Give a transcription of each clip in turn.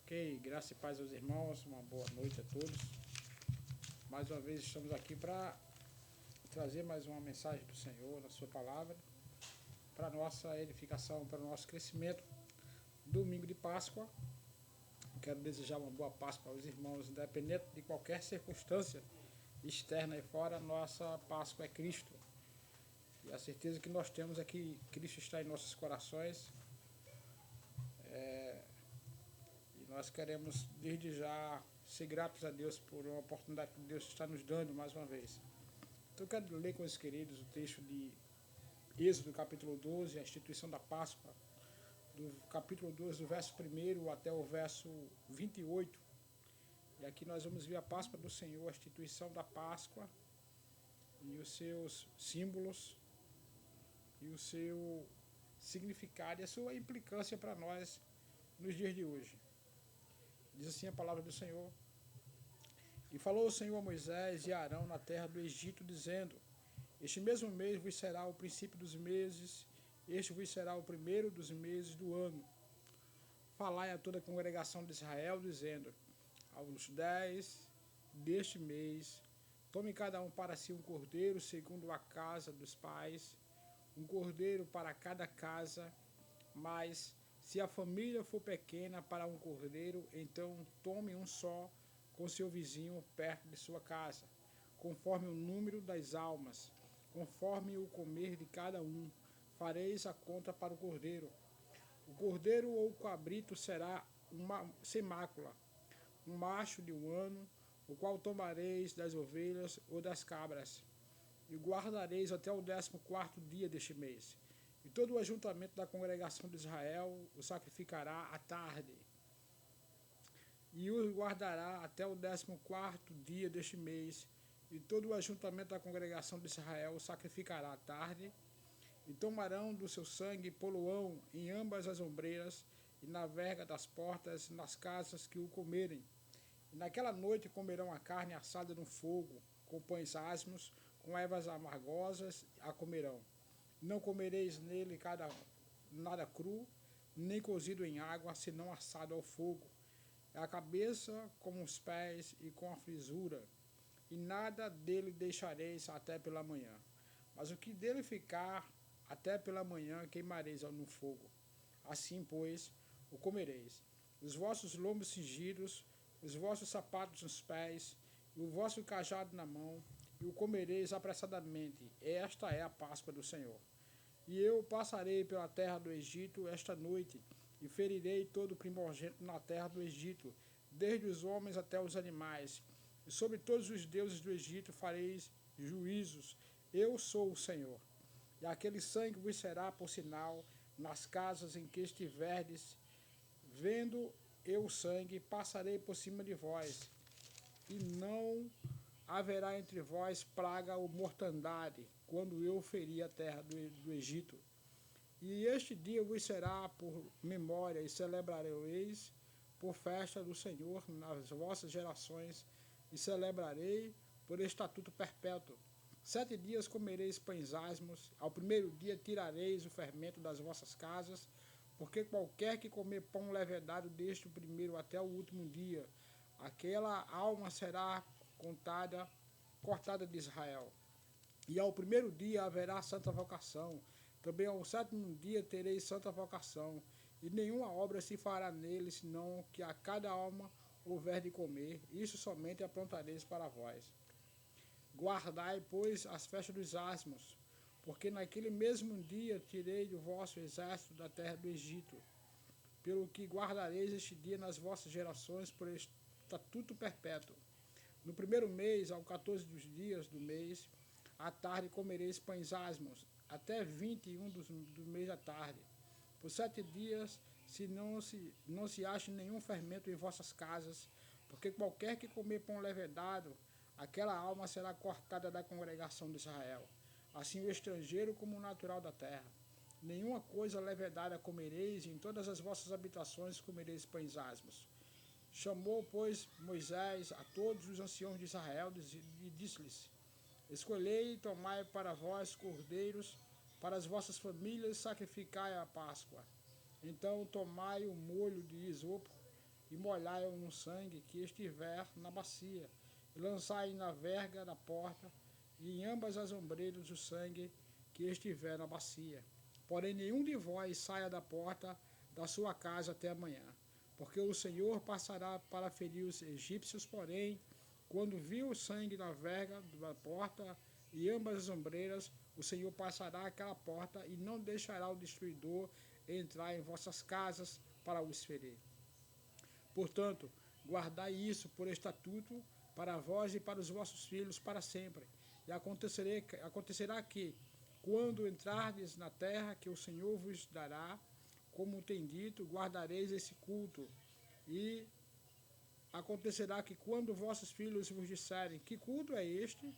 Ok, graça e paz aos irmãos, uma boa noite a todos. Mais uma vez estamos aqui para trazer mais uma mensagem do Senhor, na sua palavra, para nossa edificação, para o nosso crescimento. Domingo de Páscoa, quero desejar uma boa Páscoa aos irmãos, independente de qualquer circunstância externa e fora, nossa Páscoa é Cristo. E a certeza que nós temos é que Cristo está em nossos corações. E nós queremos, desde já, ser gratos a Deus por uma oportunidade que Deus está nos dando mais uma vez. Então eu quero ler com os queridos o texto de Êxodo, capítulo 12, a instituição da Páscoa, do capítulo 12, do verso 1 até o verso 28. E aqui nós vamos ver a Páscoa do Senhor, a instituição da Páscoa e os seus símbolos e o seu significado e a sua implicância para nós nos dias de hoje. Diz assim a palavra do Senhor: E falou o Senhor a Moisés e a Arão na terra do Egito, dizendo: Este mesmo mês vos será o princípio dos meses, este vos será o primeiro dos meses do ano. Falai a toda a congregação de Israel, dizendo: Aos 10 deste mês, tome cada um para si um cordeiro, segundo a casa dos pais, um cordeiro para cada casa, mas se a família for pequena para um cordeiro, então tome um só com seu vizinho perto de sua casa, conforme o número das almas, conforme o comer de cada um, fareis a conta para o cordeiro. O cordeiro ou o cabrito será sem mácula, um macho de um ano, o qual tomareis das ovelhas ou das cabras, e guardareis até o 14º dia deste mês. E todo o ajuntamento da congregação de Israel o sacrificará à tarde, e o guardará até o 14º dia deste mês. E todo o ajuntamento da congregação de Israel o sacrificará à tarde, e tomarão do seu sangue e poluão em ambas as ombreiras, e na verga das portas, nas casas que o comerem. E naquela noite comerão a carne assada no fogo, com pães asmos, com ervas amargosas a comerão. Não comereis nele nada cru, nem cozido em água, senão assado ao fogo. A cabeça com os pés e com a frisura, e nada dele deixareis até pela manhã. Mas o que dele ficar até pela manhã queimareis no fogo. Assim, pois, o comereis. Os vossos lombos cingidos, os vossos sapatos nos pés, e o vosso cajado na mão, e o comereis apressadamente. Esta é a Páscoa do Senhor. E eu passarei pela terra do Egito esta noite, e ferirei todo o primogênito na terra do Egito, desde os homens até os animais. E sobre todos os deuses do Egito fareis juízos. Eu sou o Senhor. E aquele sangue vos será por sinal nas casas em que estiverdes. Vendo eu o sangue, passarei por cima de vós, e não haverá entre vós praga ou mortandade, quando eu ferir a terra do Egito. E este dia vos será por memória, e celebrareis por festa do Senhor nas vossas gerações, e celebrarei por estatuto perpétuo. 7 dias comereis pães asmos, ao primeiro dia tirareis o fermento das vossas casas, porque qualquer que comer pão levedado desde o primeiro até o último dia, aquela alma será cortada de Israel. E ao primeiro dia haverá santa vocação, também ao 7º dia tereis santa vocação, e nenhuma obra se fará nele, senão que a cada alma houver de comer, isso somente aprontareis para vós. Guardai, pois, as festas dos asmos, porque naquele mesmo dia tirei do vosso exército da terra do Egito, pelo que guardareis este dia nas vossas gerações por estatuto perpétuo. No primeiro mês, ao 14 dos dias do mês, à tarde comereis pães asmos, até 21 do mês à tarde. Por 7 dias, se não se ache nenhum fermento em vossas casas, porque qualquer que comer pão levedado, aquela alma será cortada da congregação de Israel. Assim o estrangeiro como o natural da terra. Nenhuma coisa levedada comereis, e em todas as vossas habitações comereis pães asmos. Chamou, pois, Moisés a todos os anciãos de Israel e disse-lhes: Escolhei e tomai para vós cordeiros, para as vossas famílias sacrificai a Páscoa. Então tomai o molho de isopo e molhai-o no sangue que estiver na bacia, e lançai na verga da porta, e em ambas as ombreiras o sangue que estiver na bacia. Porém, nenhum de vós saia da porta da sua casa até amanhã, porque o Senhor passará para ferir os egípcios, porém, quando viu o sangue na verga da porta e ambas as ombreiras, o Senhor passará aquela porta e não deixará o destruidor entrar em vossas casas para os ferir. Portanto, guardai isso por estatuto para vós e para os vossos filhos para sempre. E acontecerá que, quando entrardes na terra que o Senhor vos dará, como tem dito, guardareis esse culto. E acontecerá que, quando vossos filhos vos disserem, que culto é este?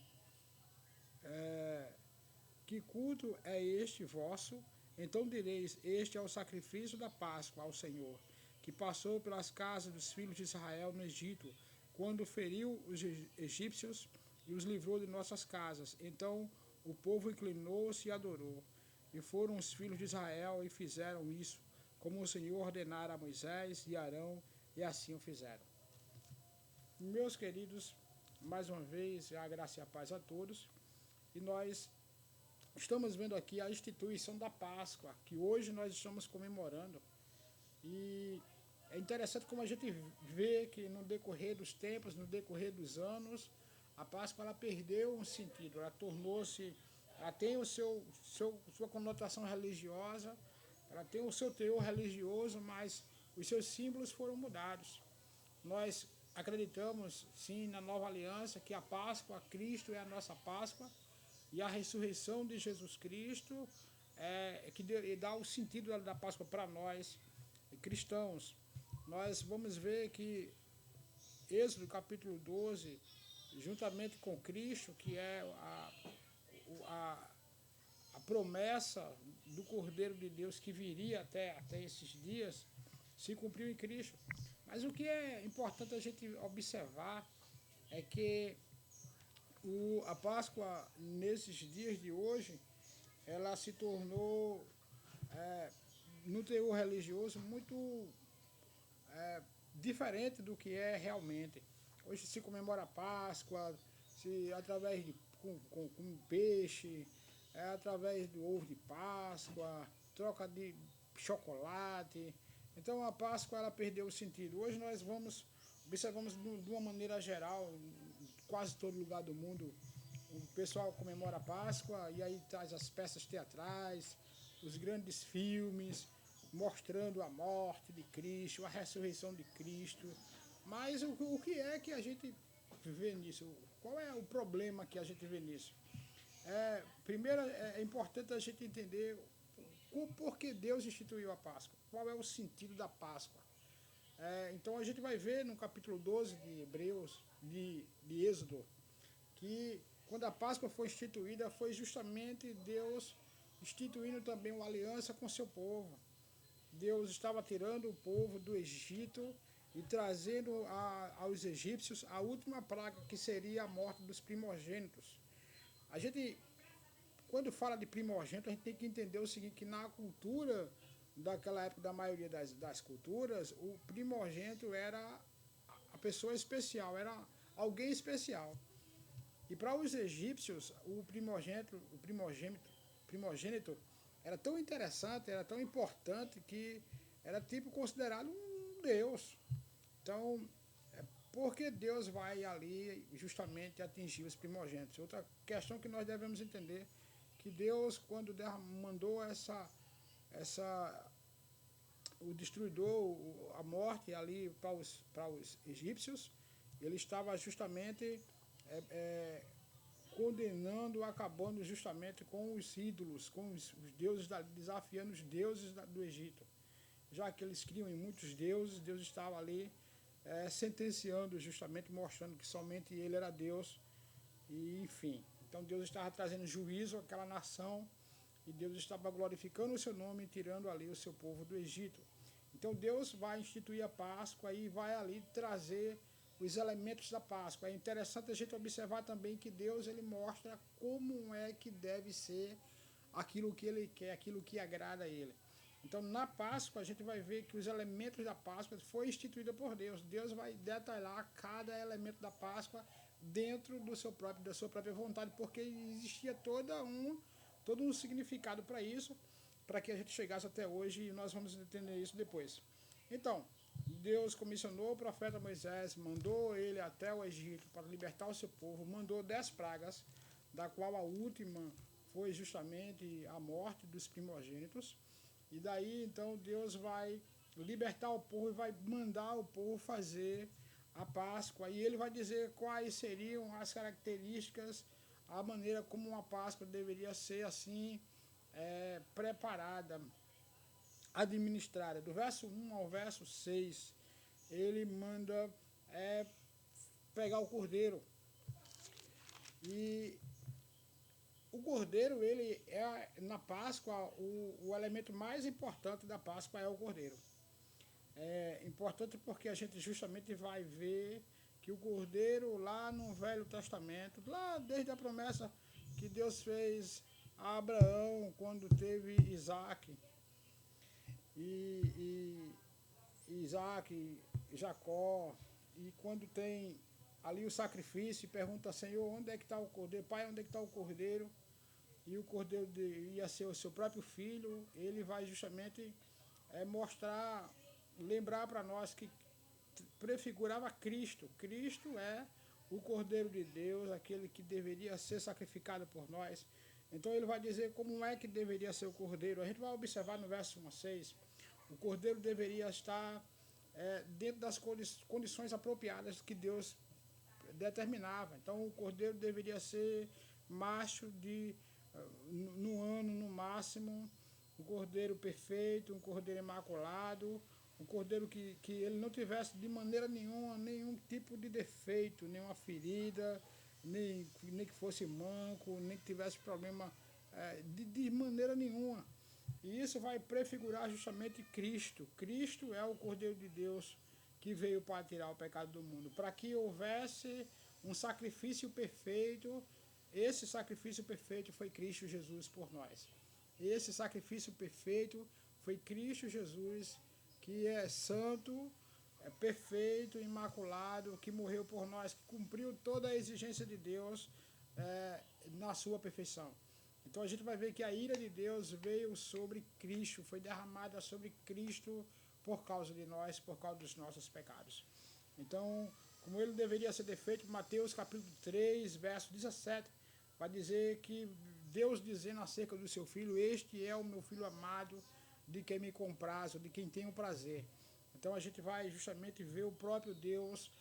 Que culto é este vosso? Então direis, este é o sacrifício da Páscoa ao Senhor, que passou pelas casas dos filhos de Israel no Egito, quando feriu os egípcios e os livrou de nossas casas. Então o povo inclinou-se e adorou. E foram os filhos de Israel e fizeram isso, como o Senhor ordenara a Moisés e Arão, e assim o fizeram. Meus queridos, mais uma vez, a graça e a paz a todos. E nós estamos vendo aqui a instituição da Páscoa, que hoje nós estamos comemorando. E é interessante como a gente vê que no decorrer dos tempos, no decorrer dos anos, a Páscoa ela perdeu um sentido, ela tem sua conotação religiosa, ela tem o seu teor religioso, mas os seus símbolos foram mudados. Nós acreditamos, sim, na nova aliança, que a Páscoa, Cristo é a nossa Páscoa, e a ressurreição de Jesus Cristo que dá o sentido da Páscoa para nós, cristãos. Nós vamos ver que Êxodo capítulo 12, juntamente com Cristo, que é a promessa do Cordeiro de Deus que viria até esses dias, se cumpriu em Cristo. Mas o que é importante a gente observar é que a Páscoa, nesses dias de hoje, ela se tornou, no teor religioso, muito diferente do que é realmente. Hoje se comemora a Páscoa, através de com peixe, através do ovo de Páscoa, troca de chocolate. Então a Páscoa ela perdeu o sentido. Hoje nós observamos de uma maneira geral, em quase todo lugar do mundo, o pessoal comemora a Páscoa e aí traz as peças teatrais, os grandes filmes, mostrando a morte de Cristo, a ressurreição de Cristo. Mas o que é que a gente vê nisso? Qual é o problema que a gente vê nisso? Primeiro, é importante a gente entender por que Deus instituiu a Páscoa. Qual é o sentido da Páscoa? Então a gente vai ver no capítulo 12 de Hebreus, de Êxodo, que quando a Páscoa foi instituída, foi justamente Deus instituindo também uma aliança com seu povo. Deus estava tirando o povo do Egito e trazendo aos egípcios a última praga, que seria a morte dos primogênitos. A gente, quando fala de primogênito, a gente tem que entender o seguinte, que na cultura daquela época, da maioria das culturas, o primogênito era a pessoa especial, era alguém especial. E para os egípcios, o primogênito era tão interessante, era tão importante, que era tipo considerado um deus. Então, por que Deus vai ali justamente atingir os primogênitos? Outra questão que nós devemos entender, que Deus, quando mandou o destruidor, a morte ali para os egípcios, ele estava justamente condenando, acabando justamente com os ídolos, com os deuses, desafiando os deuses do Egito. Já que eles criam em muitos deuses, Deus estava ali sentenciando, justamente mostrando que somente ele era Deus. E enfim, então Deus estava trazendo juízo àquela nação, e Deus estava glorificando o seu nome e tirando ali o seu povo do Egito. Então Deus vai instituir a Páscoa e vai ali trazer os elementos da Páscoa. É interessante a gente observar também que Deus ele mostra como é que deve ser aquilo que ele quer, aquilo que agrada a ele. Então, na Páscoa, a gente vai ver que os elementos da Páscoa foi instituída por Deus. Deus vai detalhar cada elemento da Páscoa dentro da sua própria vontade, porque existia todo um significado para isso, para que a gente chegasse até hoje, e nós vamos entender isso depois. Então, Deus comissionou o profeta Moisés, mandou ele até o Egito para libertar o seu povo, mandou 10 pragas, da qual a última foi justamente a morte dos primogênitos. E daí, então, Deus vai libertar o povo e vai mandar o povo fazer a Páscoa. E ele vai dizer quais seriam as características, a maneira como uma Páscoa deveria ser assim, preparada, administrada. Do verso 1 ao verso 6, ele manda pegar o cordeiro. E o cordeiro, ele na Páscoa, o elemento mais importante da Páscoa é o cordeiro. É importante porque a gente justamente vai ver que o cordeiro lá no Velho Testamento, lá desde a promessa que Deus fez a Abraão quando teve Isaac, e Isaac, Jacó, e quando tem ali o sacrifício, pergunta, Senhor, onde é que está o cordeiro? Pai, onde é que está o cordeiro? E o cordeiro ia ser o seu próprio filho. Ele vai justamente mostrar, lembrar para nós que prefigurava Cristo. Cristo é o cordeiro de Deus, aquele que deveria ser sacrificado por nós. Então ele vai dizer como é que deveria ser o cordeiro. A gente vai observar no verso 1 a 6, o cordeiro deveria estar dentro das condições apropriadas que Deus determinava. Então o cordeiro deveria ser macho no ano, no máximo, um cordeiro perfeito, um cordeiro imaculado, um cordeiro que ele não tivesse de maneira nenhuma nenhum tipo de defeito, nenhuma ferida, nem que fosse manco, nem que tivesse problema de maneira nenhuma. E isso vai prefigurar justamente Cristo. Cristo é o Cordeiro de Deus que veio para tirar o pecado do mundo. Para que houvesse um sacrifício perfeito, esse sacrifício perfeito foi Cristo Jesus por nós. Esse sacrifício perfeito foi Cristo Jesus, que é santo, é perfeito, imaculado, que morreu por nós, que cumpriu toda a exigência de Deus na sua perfeição. Então a gente vai ver que a ira de Deus veio sobre Cristo, foi derramada sobre Cristo por causa de nós, por causa dos nossos pecados. Então, como ele deveria ser defeito, Mateus capítulo 3, verso 17, vai dizer que Deus dizendo acerca do seu filho, este é o meu filho amado, de quem me comprazo, de quem tenho prazer. Então a gente vai justamente ver o próprio Deus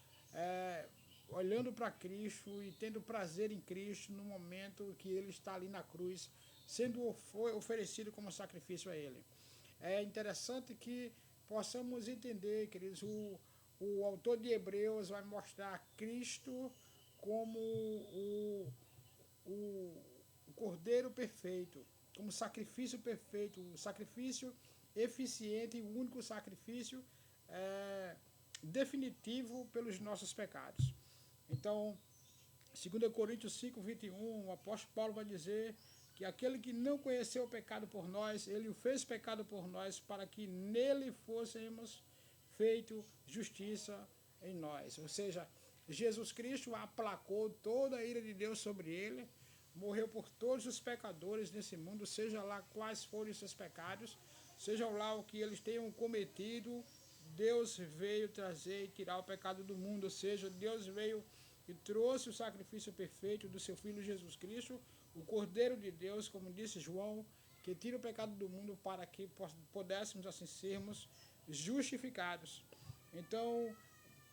olhando para Cristo e tendo prazer em Cristo no momento que ele está ali na cruz, sendo oferecido como sacrifício a ele. É interessante que possamos entender, queridos, o autor de Hebreus vai mostrar Cristo como o Cordeiro perfeito, como sacrifício perfeito, o sacrifício eficiente e o único sacrifício definitivo pelos nossos pecados. Então, 2 Coríntios 5, 21, o apóstolo Paulo vai dizer que aquele que não conheceu o pecado por nós, ele o fez pecado por nós, para que nele fôssemos feito justiça em nós. Ou seja, Jesus Cristo aplacou toda a ira de Deus sobre ele, morreu por todos os pecadores nesse mundo, seja lá quais forem os seus pecados, seja lá o que eles tenham cometido, Deus veio trazer e tirar o pecado do mundo, ou seja, Deus veio e trouxe o sacrifício perfeito do seu Filho Jesus Cristo, o Cordeiro de Deus, como disse João, que tira o pecado do mundo para que pudéssemos assim sermos justificados. Então,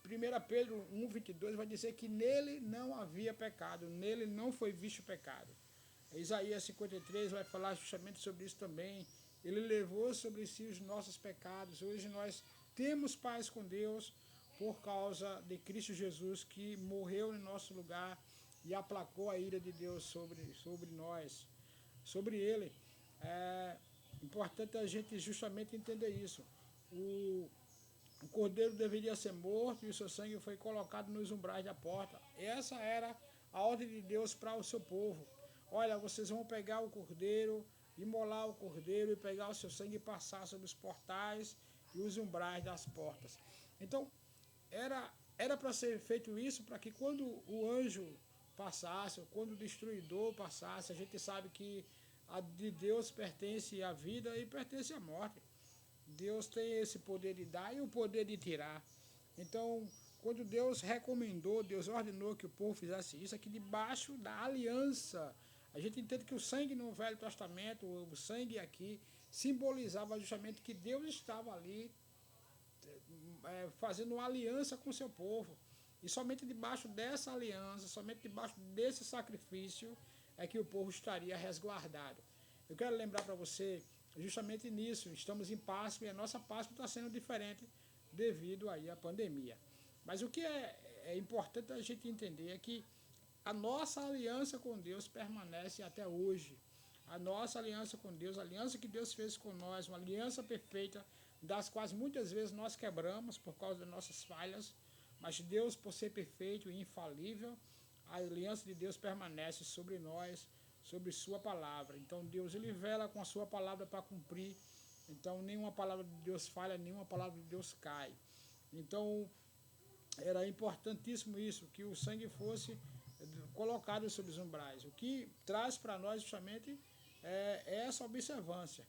1 Pedro 1,22 vai dizer que nele não havia pecado, nele não foi visto pecado. Isaías 53 vai falar justamente sobre isso também. Ele levou sobre si os nossos pecados. Hoje nós temos paz com Deus por causa de Cristo Jesus, que morreu em nosso lugar e aplacou a ira de Deus sobre nós, sobre ele. É importante a gente justamente entender isso. O cordeiro deveria ser morto e o seu sangue foi colocado nos umbrais da porta. Essa era a ordem de Deus para o seu povo. Olha, vocês vão pegar o cordeiro, imolar o cordeiro e pegar o seu sangue e passar sobre os portais e os umbrais das portas. Então, era para ser feito isso para que quando o anjo passasse, ou quando o destruidor passasse, a gente sabe que a de Deus pertence à vida e pertence à morte. Deus tem esse poder de dar e o poder de tirar. Então, quando Deus recomendou, Deus ordenou que o povo fizesse isso, aqui debaixo da aliança. A gente entende que o sangue no Velho Testamento, o sangue aqui, simbolizava justamente que Deus estava ali fazendo uma aliança com o seu povo. E somente debaixo dessa aliança, somente debaixo desse sacrifício, é que o povo estaria resguardado. Eu quero lembrar para você, justamente nisso, estamos em Páscoa e a nossa Páscoa está sendo diferente devido aí à pandemia. Mas o que é importante a gente entender é que a nossa aliança com Deus permanece até hoje. A nossa aliança com Deus, a aliança que Deus fez com nós, uma aliança perfeita, das quais muitas vezes nós quebramos por causa das nossas falhas, mas Deus, por ser perfeito e infalível, a aliança de Deus permanece sobre nós, sobre sua palavra. Então Deus, ele vela com a sua palavra para cumprir. Então nenhuma palavra de Deus falha, nenhuma palavra de Deus cai. Então era importantíssimo isso, que o sangue fosse colocado sobre os umbrais. O que traz para nós justamente essa observância,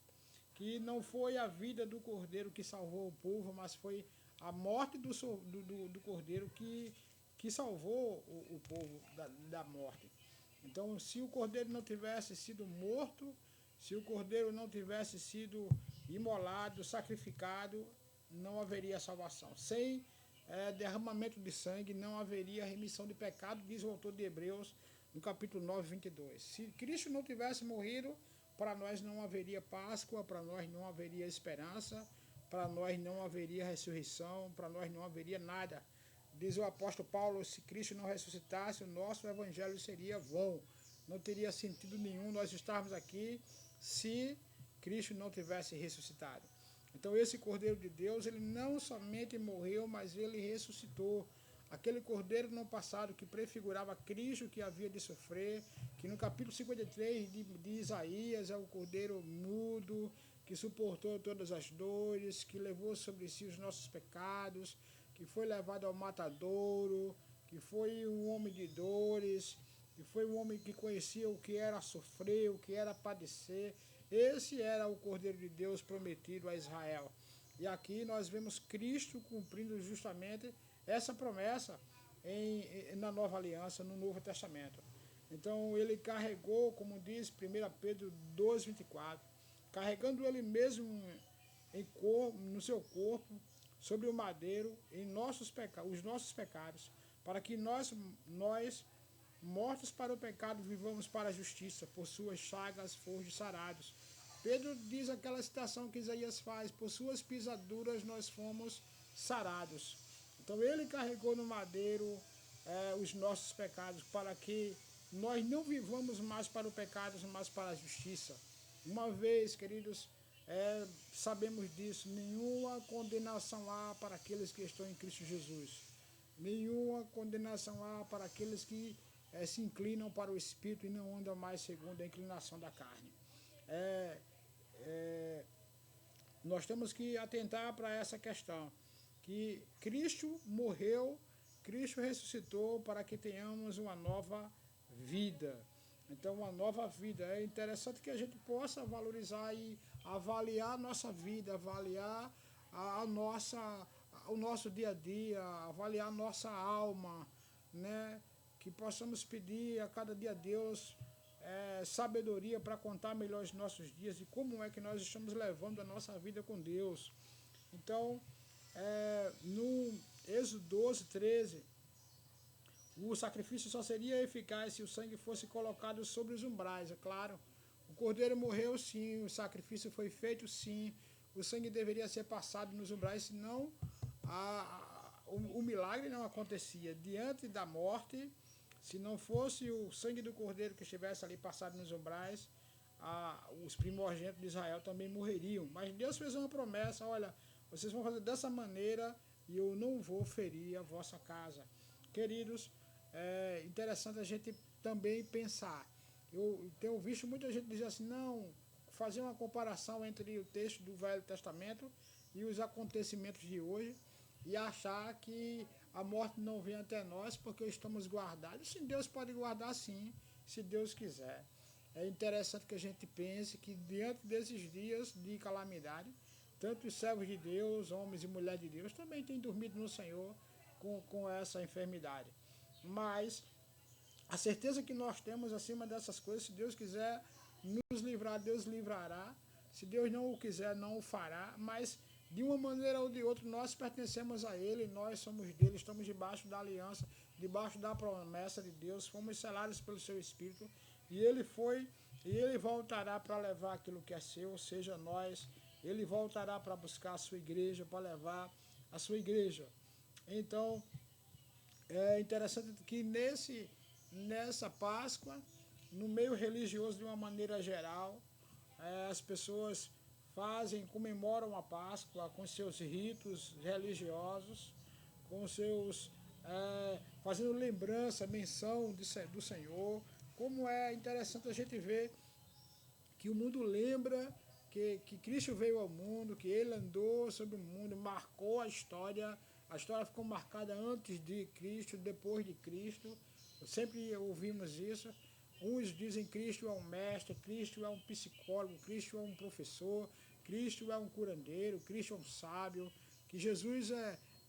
que não foi a vida do cordeiro que salvou o povo, mas foi a morte do cordeiro que salvou o povo da morte. Então, se o cordeiro não tivesse sido morto, se o cordeiro não tivesse sido imolado, sacrificado, não haveria salvação. Sem derramamento de sangue, não haveria remissão de pecado, diz o autor de Hebreus, no capítulo 9, 22. Se Cristo não tivesse morrido, para nós não haveria Páscoa, para nós não haveria esperança, para nós não haveria ressurreição, para nós não haveria nada. Diz o apóstolo Paulo, se Cristo não ressuscitasse, o nosso evangelho seria vão. Não teria sentido nenhum nós estarmos aqui se Cristo não tivesse ressuscitado. Então esse Cordeiro de Deus, ele não somente morreu, mas ele ressuscitou. Aquele Cordeiro no passado que prefigurava Cristo que havia de sofrer, que no capítulo 53 de Isaías é o Cordeiro mudo, que suportou todas as dores, que levou sobre si os nossos pecados, que foi levado ao matadouro, que foi um homem de dores, que foi um homem que conhecia o que era sofrer, o que era padecer. Esse era o Cordeiro de Deus prometido a Israel. E aqui nós vemos Cristo cumprindo justamente essa promessa na nova aliança, no Novo Testamento. Então ele carregou, como diz 1 Pedro 2, 24, carregando ele mesmo no seu corpo, sobre o madeiro, os nossos pecados, para que nós, mortos para o pecado, vivamos para a justiça, por suas chagas fomos sarados. Pedro diz aquela citação que Isaías faz, por suas pisaduras nós fomos sarados. Então ele carregou no madeiro os nossos pecados, para que nós não vivamos mais para o pecado, mas para a justiça. Uma vez, queridos, sabemos disso, nenhuma condenação há para aqueles que estão em Cristo Jesus. Nenhuma condenação há para aqueles que se inclinam para o Espírito e não andam mais segundo a inclinação da carne. Nós temos que atentar para essa questão, que Cristo morreu, Cristo ressuscitou para que tenhamos uma nova vida. Então, uma nova vida. É interessante que a gente possa valorizar e avaliar a nossa vida, avaliar o nosso dia a dia, avaliar a nossa alma, né? Que possamos pedir a cada dia a Deus sabedoria para contar melhor os nossos dias e como é que nós estamos levando a nossa vida com Deus. Então, no Êxodo 12, 13, o sacrifício só seria eficaz se o sangue fosse colocado sobre os umbrais, é claro. O cordeiro morreu, sim, o sacrifício foi feito, sim. O sangue deveria ser passado nos umbrais, senão o milagre não acontecia. Diante da morte, se não fosse o sangue do cordeiro que estivesse ali passado nos umbrais, os primogênitos de Israel também morreriam. Mas Deus fez uma promessa, olha, vocês vão fazer dessa maneira e eu não vou ferir a vossa casa. Queridos, é interessante a gente também pensar. Eu tenho visto muita gente dizer assim, não, fazer uma comparação entre o texto do Velho Testamento e os acontecimentos de hoje e achar que a morte não vem até nós porque estamos guardados. Sim, Deus pode guardar sim, se Deus quiser. É interessante que a gente pense que diante desses dias de calamidade, tanto os servos de Deus, homens e mulheres de Deus, também têm dormido no Senhor com essa enfermidade. Mas a certeza que nós temos acima dessas coisas, se Deus quiser nos livrar, Deus livrará. Se Deus não o quiser, não o fará. Mas de uma maneira ou de outra, nós pertencemos a Ele, nós somos dele, estamos debaixo da aliança, debaixo da promessa de Deus, fomos selados pelo seu Espírito, e Ele voltará para levar aquilo que é seu, ou seja, nós, Ele voltará para buscar a sua igreja, para levar a sua igreja. Então, é interessante que nessa Páscoa, no meio religioso de uma maneira geral, as pessoas comemoram a Páscoa com seus ritos religiosos, com seus fazendo lembrança, menção do Senhor. Como é interessante a gente ver que o mundo lembra que Cristo veio ao mundo, que ele andou sobre o mundo, marcou a história ficou marcada antes de Cristo, depois de Cristo, sempre ouvimos isso. Uns dizem que Cristo é um mestre, Cristo é um psicólogo, Cristo é um professor, Cristo é um curandeiro, Cristo é um sábio, que Jesus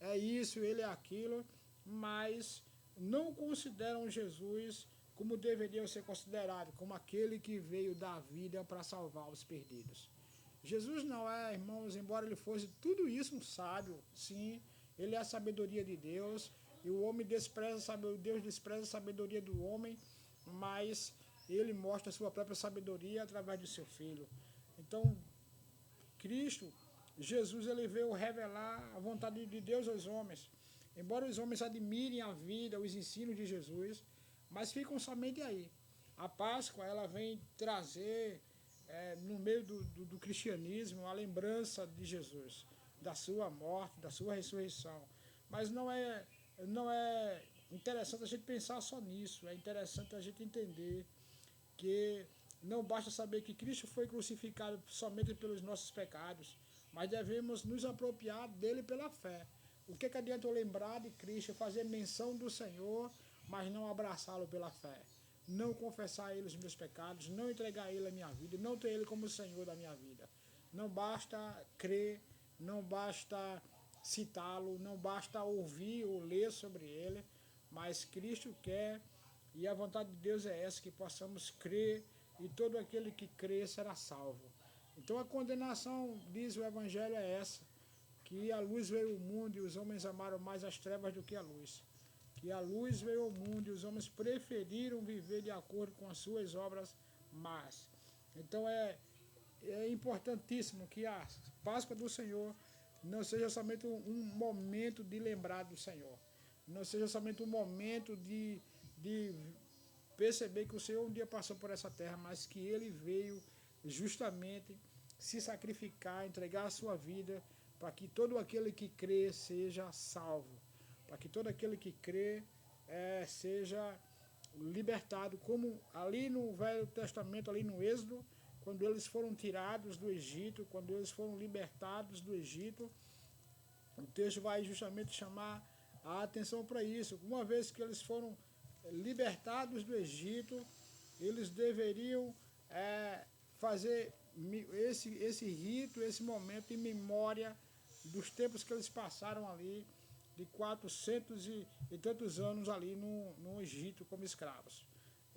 é isso, ele é aquilo, mas não consideram Jesus como deveria ser considerado, como aquele que veio dar vida para salvar os perdidos. Jesus não é, irmãos, embora ele fosse tudo isso, um sábio, sim, ele é a sabedoria de Deus, e o homem despreza, Deus despreza a sabedoria do homem, mas ele mostra a sua própria sabedoria através de seu Filho. Então, Cristo, Jesus, ele veio revelar a vontade de Deus aos homens. Embora os homens admirem a vida, os ensinos de Jesus, mas ficam somente aí. A Páscoa, ela vem trazer, no meio do cristianismo, a lembrança de Jesus, da sua morte, da sua ressurreição. Mas não é interessante a gente pensar só nisso, é interessante a gente entender que não basta saber que Cristo foi crucificado somente pelos nossos pecados, mas devemos nos apropriar dele pela fé. O que adianta eu lembrar de Cristo, fazer menção do Senhor, mas não abraçá-lo pela fé? Não confessar a ele os meus pecados, não entregar a ele a minha vida, não ter ele como Senhor da minha vida. Não basta crer, não basta citá-lo, não basta ouvir ou ler sobre ele, mas Cristo quer, e a vontade de Deus é essa, que possamos crer, e todo aquele que crê será salvo. Então a condenação, diz o Evangelho, é essa, que a luz veio ao mundo e os homens amaram mais as trevas do que a luz. Que a luz veio ao mundo e os homens preferiram viver de acordo com as suas obras más. Então é importantíssimo que a Páscoa do Senhor não seja somente um momento de lembrar do Senhor. Não seja somente um momento de perceber que o Senhor um dia passou por essa terra, mas que ele veio justamente se sacrificar, entregar a sua vida para que todo aquele que crê seja salvo, para que todo aquele que crê seja libertado, como ali no Velho Testamento, ali no Êxodo, quando eles foram tirados do Egito, quando eles foram libertados do Egito, o texto vai justamente chamar a atenção para isso. Uma vez que eles foram libertados do Egito, eles deveriam fazer esse rito, esse momento em memória dos tempos que eles passaram ali, de 400 e tantos anos ali no Egito como escravos.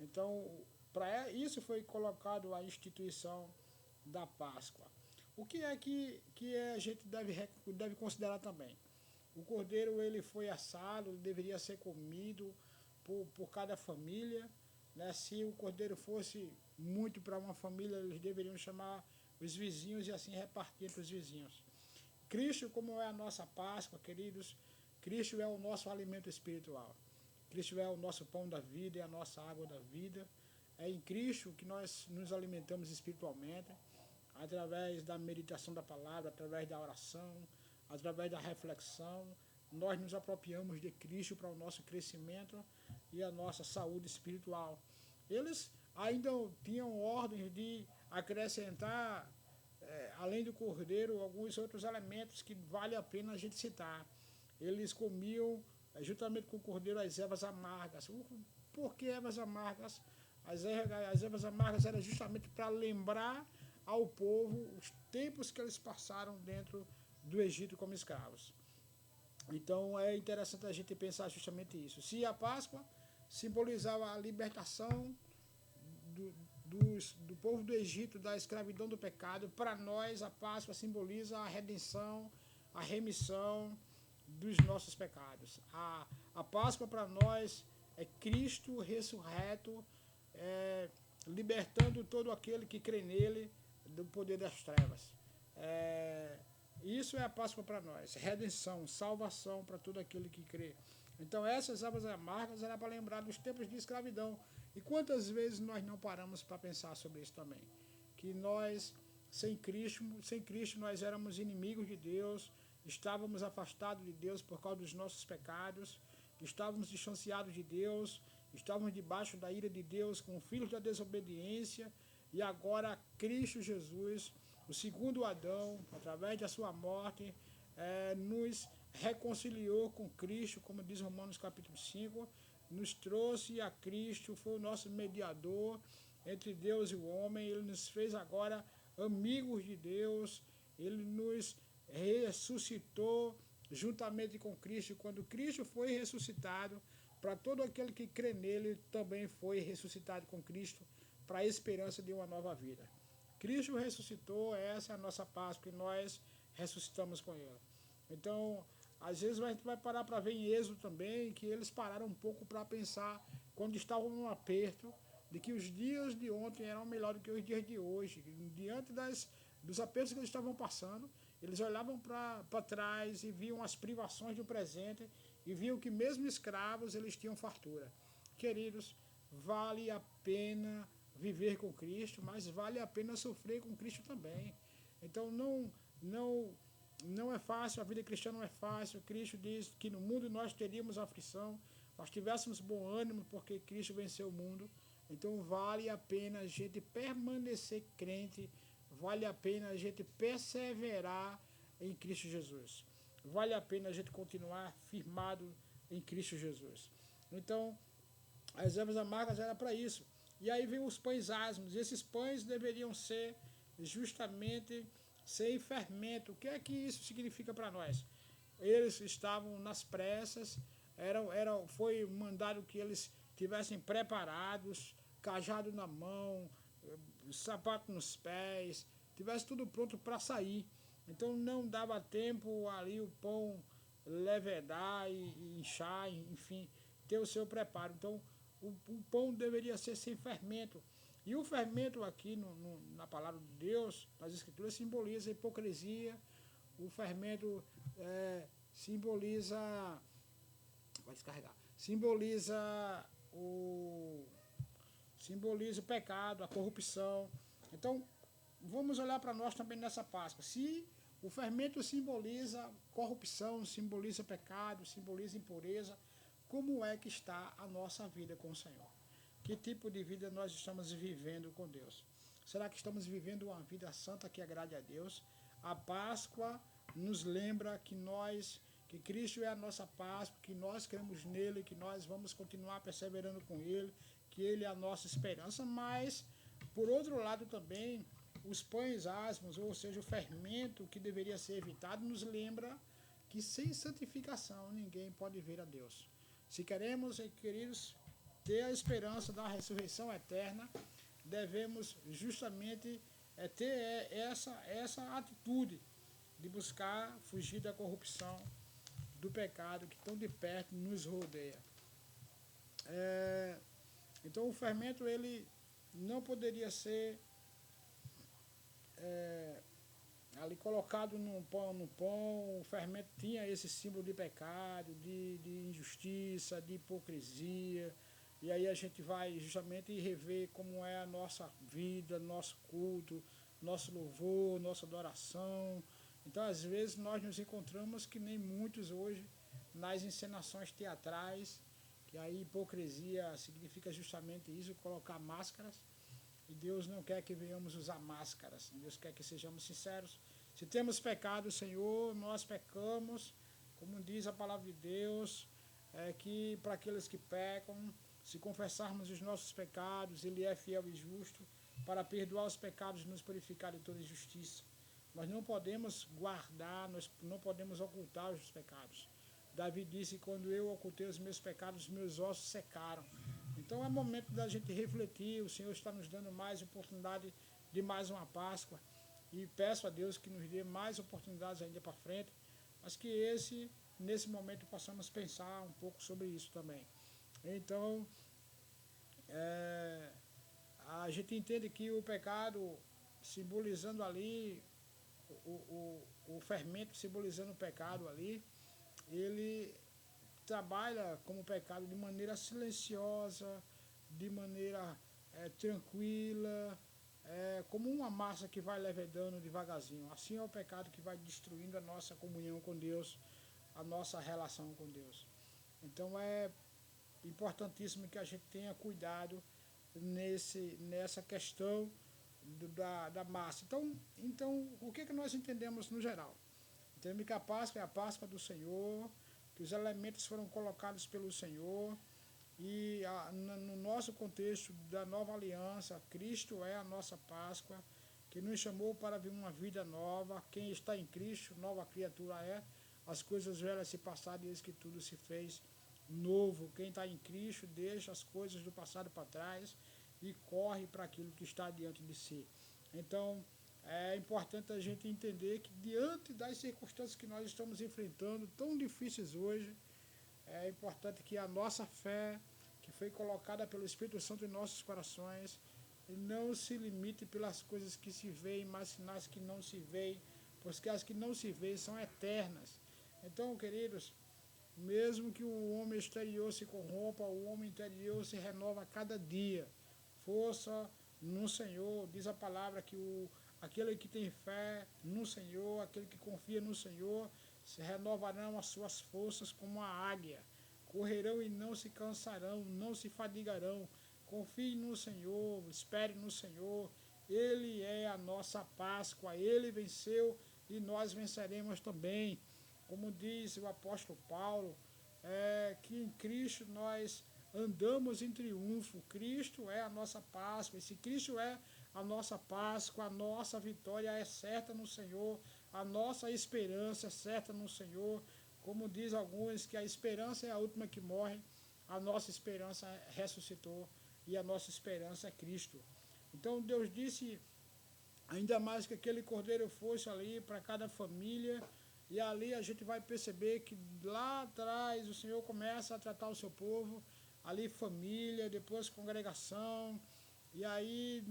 Então, para isso foi colocado a instituição da Páscoa. O que é que a gente deve considerar também? O cordeiro ele foi assado, ele deveria ser comido por cada família. Né? Se o cordeiro fosse muito para uma família, eles deveriam chamar os vizinhos e assim repartir entre os vizinhos. Cristo, como é a nossa Páscoa, queridos, Cristo é o nosso alimento espiritual. Cristo é o nosso pão da vida, é a nossa água da vida. É em Cristo que nós nos alimentamos espiritualmente, através da meditação da palavra, através da oração, através da reflexão. Nós nos apropriamos de Cristo para o nosso crescimento e a nossa saúde espiritual. Eles ainda tinham ordens de acrescentar, além do cordeiro, alguns outros elementos que vale a pena a gente citar. Eles comiam, juntamente com o cordeiro, as ervas amargas. Por que ervas amargas? As ervas amargas eram justamente para lembrar ao povo os tempos que eles passaram dentro do Egito como escravos. Então é interessante a gente pensar justamente isso. Se a Páscoa simbolizava a libertação do povo do Egito da escravidão do pecado, para nós a Páscoa simboliza a redenção, a remissão dos nossos pecados. A Páscoa para nós é Cristo ressurreto, libertando todo aquele que crê nele do poder das trevas. Isso é a Páscoa para nós, redenção, salvação para todo aquele que crê. Então essas ervas amargas eram para lembrar dos tempos de escravidão. E quantas vezes nós não paramos para pensar sobre isso também? Que nós, sem Cristo nós éramos inimigos de Deus, estávamos afastados de Deus por causa dos nossos pecados, estávamos distanciados de Deus, estávamos debaixo da ira de Deus como filhos da desobediência, e agora Cristo Jesus, o segundo Adão, através da sua morte, nos reconciliou com Cristo, como diz Romanos capítulo 5, nos trouxe a Cristo, foi o nosso mediador entre Deus e o homem, ele nos fez agora amigos de Deus, ele nos ressuscitou juntamente com Cristo. Quando Cristo foi ressuscitado, para todo aquele que crê nele, também foi ressuscitado com Cristo, para a esperança de uma nova vida. Cristo ressuscitou, essa é a nossa Páscoa, e nós ressuscitamos com ele. Então, às vezes a gente vai parar para ver em Êxodo também, que eles pararam um pouco para pensar, quando estavam num aperto, de que os dias de ontem eram melhores do que os dias de hoje. Diante dos apertos que eles estavam passando, eles olhavam para trás e viam as privações do presente, e viam que mesmo escravos eles tinham fartura. Queridos, vale a pena viver com Cristo, mas vale a pena sofrer com Cristo também. Então não é fácil, a vida cristã não é fácil. Cristo diz que no mundo nós teríamos aflição, nós tivéssemos bom ânimo porque Cristo venceu o mundo. Então vale a pena a gente permanecer crente, vale a pena a gente perseverar em Cristo Jesus. Vale a pena a gente continuar firmado em Cristo Jesus. Então, as ervas amargas eram para isso. E aí vem os pães asmos. E esses pães deveriam ser justamente sem fermento. O que é que isso significa para nós? Eles estavam nas pressas, foi mandado que eles tivessem preparados, cajado na mão, sapato nos pés, tivesse tudo pronto para sair. Então não dava tempo ali o pão levedar e inchar, enfim, ter o seu preparo. Então o pão deveria ser sem fermento. E o fermento aqui na palavra de Deus, nas escrituras, simboliza a hipocrisia. O fermento simboliza... Vai descarregar. Simboliza o pecado, a corrupção. Então, vamos olhar para nós também nessa Páscoa. Se o fermento simboliza corrupção, simboliza pecado, simboliza impureza, como é que está a nossa vida com o Senhor? Que tipo de vida nós estamos vivendo com Deus? Será que estamos vivendo uma vida santa que agrade a Deus? A Páscoa nos lembra que Cristo é a nossa Páscoa, que nós cremos nele, que nós vamos continuar perseverando com ele, que ele é a nossa esperança, mas, por outro lado também, os pães asmos, ou seja, o fermento que deveria ser evitado, nos lembra que sem santificação ninguém pode ver a Deus. Se queremos, queridos, ter a esperança da ressurreição eterna, devemos justamente ter essa atitude de buscar fugir da corrupção, do pecado que tão de perto nos rodeia. Então o fermento ele não poderia ser ali colocado no pão. O fermento tinha esse símbolo de pecado, de injustiça, de hipocrisia. E aí a gente vai justamente rever como é a nossa vida, nosso culto, nosso louvor, nossa adoração. Então, às vezes, nós nos encontramos que nem muitos hoje nas encenações teatrais, que a hipocrisia significa justamente isso, colocar máscaras. E Deus não quer que venhamos usar máscaras. Deus quer que sejamos sinceros. Se temos pecado, Senhor, nós pecamos. Como diz a palavra de Deus, que para aqueles que pecam, se confessarmos os nossos pecados, Ele é fiel e justo para perdoar os pecados e nos purificar de toda injustiça. Nós não podemos guardar, nós não podemos ocultar os pecados. Davi disse, quando eu ocultei os meus pecados, os meus ossos secaram. Então é momento da gente refletir, o Senhor está nos dando mais oportunidade de mais uma Páscoa. E peço a Deus que nos dê mais oportunidades ainda para frente, mas que nesse momento, possamos pensar um pouco sobre isso também. Então, a gente entende que o pecado, simbolizando ali, o fermento simbolizando o pecado ali, ele trabalha como pecado de maneira silenciosa, de maneira tranquila, como uma massa que vai levedando devagarzinho. Assim é o pecado que vai destruindo a nossa comunhão com Deus, a nossa relação com Deus. Então é importantíssimo que a gente tenha cuidado nessa questão da massa. Então, o que nós entendemos no geral? Entendemos que a Páscoa é a Páscoa do Senhor, que os elementos foram colocados pelo Senhor, e no nosso contexto da nova aliança, Cristo é a nossa Páscoa, que nos chamou para viver uma vida nova. Quem está em Cristo, nova criatura é. As coisas velhas se passaram e eis que tudo se fez novo. Quem está em Cristo deixa as coisas do passado para trás e corre para aquilo que está diante de si. Então, é importante a gente entender que diante das circunstâncias que nós estamos enfrentando, tão difíceis hoje, é importante que a nossa fé, que foi colocada pelo Espírito Santo em nossos corações, não se limite pelas coisas que se veem, mas nas que não se veem, porque as que não se veem são eternas. Então, queridos, mesmo que o homem exterior se corrompa, o homem interior se renova a cada dia. Força no Senhor, diz a palavra que aquele que tem fé no Senhor, aquele que confia no Senhor, se renovarão as suas forças como a águia. Correrão e não se cansarão, não se fadigarão. Confie no Senhor, espere no Senhor. Ele é a nossa Páscoa, Ele venceu e nós venceremos também. Como diz o apóstolo Paulo, que em Cristo nós andamos em triunfo. Cristo é a nossa Páscoa. E se Cristo é a nossa Páscoa, a nossa vitória é certa no Senhor, a nossa esperança é certa no Senhor. Como diz alguns, que a esperança é a última que morre, a nossa esperança ressuscitou e a nossa esperança é Cristo. Então Deus disse, ainda mais que aquele cordeiro fosse ali para cada família, e ali a gente vai perceber que lá atrás o Senhor começa a tratar o seu povo, ali família, depois congregação, e aí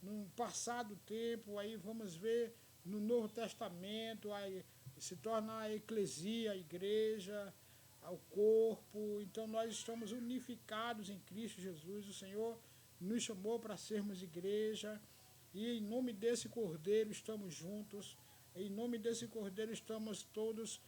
no passado tempo, aí vamos ver no Novo Testamento, aí se torna a eclesia, a igreja, o corpo. Então nós estamos unificados em Cristo Jesus. O Senhor nos chamou para sermos igreja, e em nome desse Cordeiro estamos juntos. Em nome desse Cordeiro estamos todos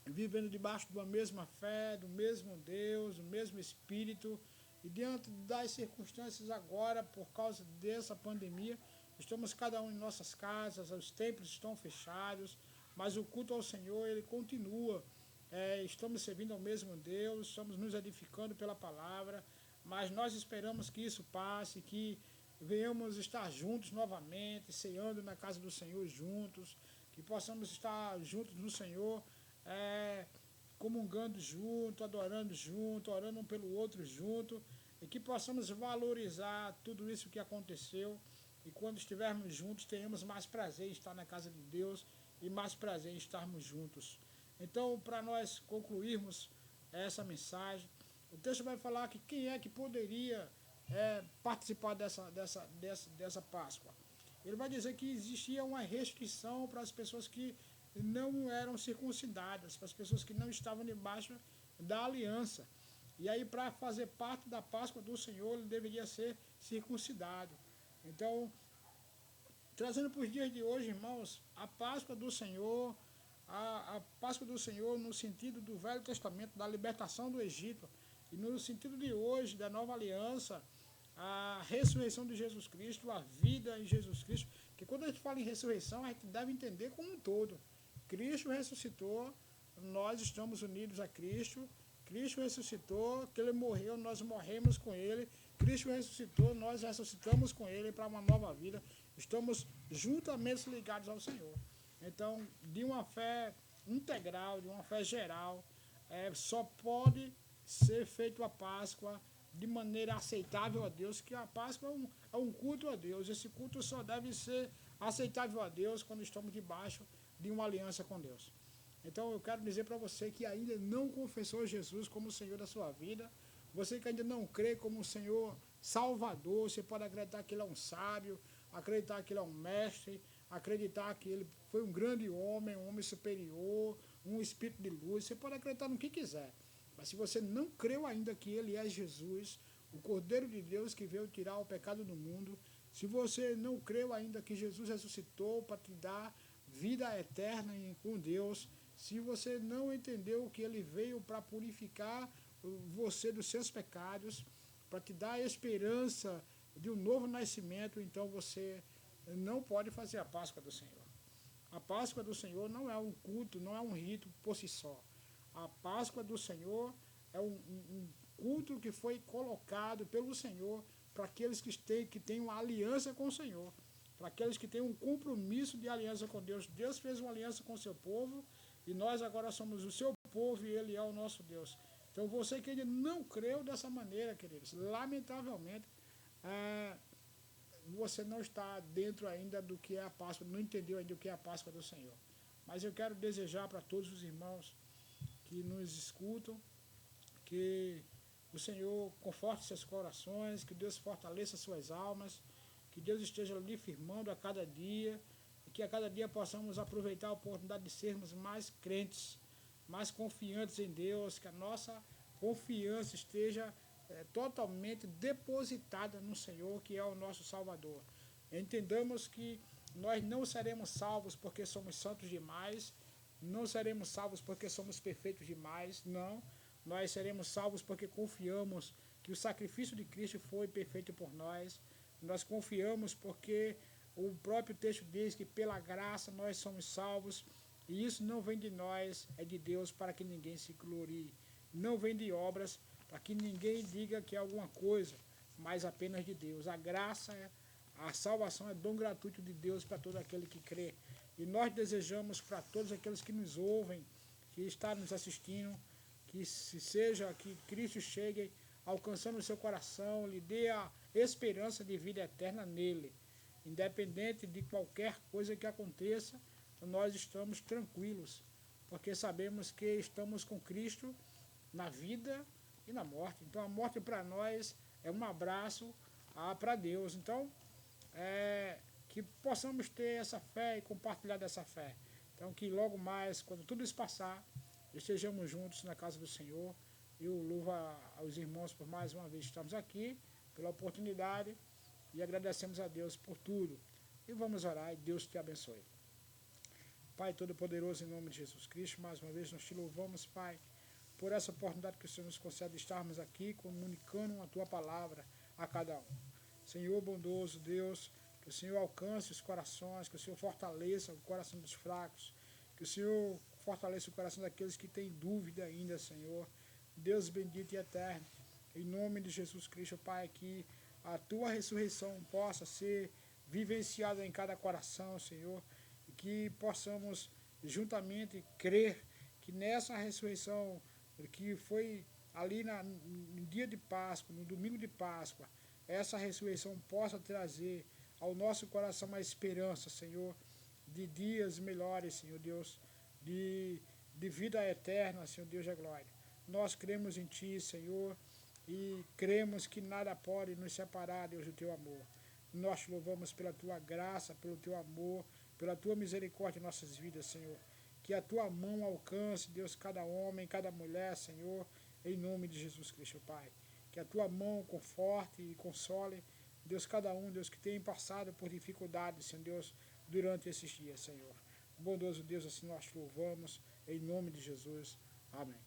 vivendo debaixo de uma mesma fé, do mesmo Deus, do mesmo Espírito. E diante das circunstâncias agora, por causa dessa pandemia, estamos cada um em nossas casas, os templos estão fechados, mas o culto ao Senhor, ele continua. Estamos servindo ao mesmo Deus, estamos nos edificando pela palavra, mas nós esperamos que isso passe, que venhamos estar juntos novamente, ceando na casa do Senhor juntos, que possamos estar juntos no Senhor, comungando junto, adorando junto, orando um pelo outro junto, e que possamos valorizar tudo isso que aconteceu, e quando estivermos juntos tenhamos mais prazer em estar na casa de Deus e mais prazer em estarmos juntos. Então, para nós concluirmos essa mensagem, o texto vai falar que quem é que poderia participar dessa Páscoa. Ele vai dizer que existia uma restrição para as pessoas que não eram circuncidadas, para as pessoas que não estavam debaixo da aliança. E aí, para fazer parte da Páscoa do Senhor, ele deveria ser circuncidado. Então, trazendo para os dias de hoje, irmãos, a Páscoa do Senhor, a Páscoa do Senhor no sentido do Velho Testamento, da libertação do Egito, e no sentido de hoje, da nova aliança, a ressurreição de Jesus Cristo, a vida em Jesus Cristo, que quando a gente fala em ressurreição, a gente deve entender como um todo. Cristo ressuscitou, nós estamos unidos a Cristo, Cristo ressuscitou, que Ele morreu, nós morremos com Ele, Cristo ressuscitou, nós ressuscitamos com Ele para uma nova vida, estamos juntamente ligados ao Senhor. Então, de uma fé integral, de uma fé geral, só pode ser feito a Páscoa de maneira aceitável a Deus, que a Páscoa é um culto a Deus. Esse culto só deve ser aceitável a Deus quando estamos debaixo de uma aliança com Deus. Então eu quero dizer para você que ainda não confessou Jesus como o Senhor da sua vida, você que ainda não crê como o Senhor Salvador, você pode acreditar que Ele é um sábio, acreditar que Ele é um mestre, acreditar que Ele foi um grande homem, um homem superior, um espírito de luz, você pode acreditar no que quiser. Mas se você não creu ainda que Ele é Jesus, o Cordeiro de Deus que veio tirar o pecado do mundo, se você não creu ainda que Jesus ressuscitou para te dar vida eterna com Deus, se você não entendeu que Ele veio para purificar você dos seus pecados, para te dar a esperança de um novo nascimento, então você não pode fazer a Páscoa do Senhor. A Páscoa do Senhor não é um culto, não é um rito por si só. A Páscoa do Senhor é um culto que foi colocado pelo Senhor para aqueles que têm uma aliança com o Senhor, para aqueles que têm um compromisso de aliança com Deus. Deus fez uma aliança com o seu povo e nós agora somos o seu povo e Ele é o nosso Deus. Então você que ainda não creu dessa maneira, queridos, lamentavelmente, você não está dentro ainda do que é a Páscoa, não entendeu ainda o que é a Páscoa do Senhor. Mas eu quero desejar para todos os irmãos que nos escutam, que o Senhor conforte seus corações, que Deus fortaleça suas almas, que Deus esteja lhe firmando a cada dia, e que a cada dia possamos aproveitar a oportunidade de sermos mais crentes, mais confiantes em Deus, que a nossa confiança esteja totalmente depositada no Senhor, que é o nosso Salvador. Entendamos que nós não seremos salvos porque somos santos demais, não seremos salvos porque somos perfeitos demais, não. Nós seremos salvos porque confiamos que o sacrifício de Cristo foi perfeito por nós. Nós confiamos porque o próprio texto diz que pela graça nós somos salvos. E isso não vem de nós, é de Deus, para que ninguém se glorie. Não vem de obras, para que ninguém diga que é alguma coisa, mas apenas de Deus. A graça, a salvação é dom gratuito de Deus para todo aquele que crê. E nós desejamos para todos aqueles que nos ouvem, que estão nos assistindo, que Cristo chegue alcançando o seu coração, lhe dê a esperança de vida eterna nele. Independente de qualquer coisa que aconteça, nós estamos tranquilos, porque sabemos que estamos com Cristo na vida e na morte. Então a morte para nós é um abraço para Deus. Então, que possamos ter essa fé e compartilhar dessa fé. Então que logo mais, quando tudo isso passar, estejamos juntos na casa do Senhor. Eu louvo aos irmãos por mais uma vez estarmos aqui, pela oportunidade, e agradecemos a Deus por tudo. E vamos orar e Deus te abençoe. Pai Todo-Poderoso, em nome de Jesus Cristo, mais uma vez nós te louvamos, Pai, por essa oportunidade que o Senhor nos concede de estarmos aqui comunicando a Tua palavra a cada um. Senhor bondoso, Deus, que o Senhor alcance os corações, que o Senhor fortaleça o coração dos fracos, que o Senhor fortaleça o coração daqueles que têm dúvida ainda, Senhor. Deus bendito e eterno, em nome de Jesus Cristo, Pai, que a Tua ressurreição possa ser vivenciada em cada coração, Senhor, e que possamos juntamente crer que nessa ressurreição que foi ali no dia de Páscoa, no domingo de Páscoa, essa ressurreição possa trazer ao nosso coração uma esperança, Senhor, de dias melhores, Senhor Deus, de vida eterna, Senhor Deus da glória. Nós cremos em Ti, Senhor, e cremos que nada pode nos separar, Deus, do Teu amor. Nós te louvamos pela Tua graça, pelo Teu amor, pela Tua misericórdia em nossas vidas, Senhor. Que a Tua mão alcance, Deus, cada homem, cada mulher, Senhor, em nome de Jesus Cristo, Pai. Que a Tua mão conforte e console, Deus, cada um, Deus, que tem passado por dificuldades, Senhor Deus, durante esses dias, Senhor. Bondoso Deus, assim nós te louvamos, em nome de Jesus. Amém.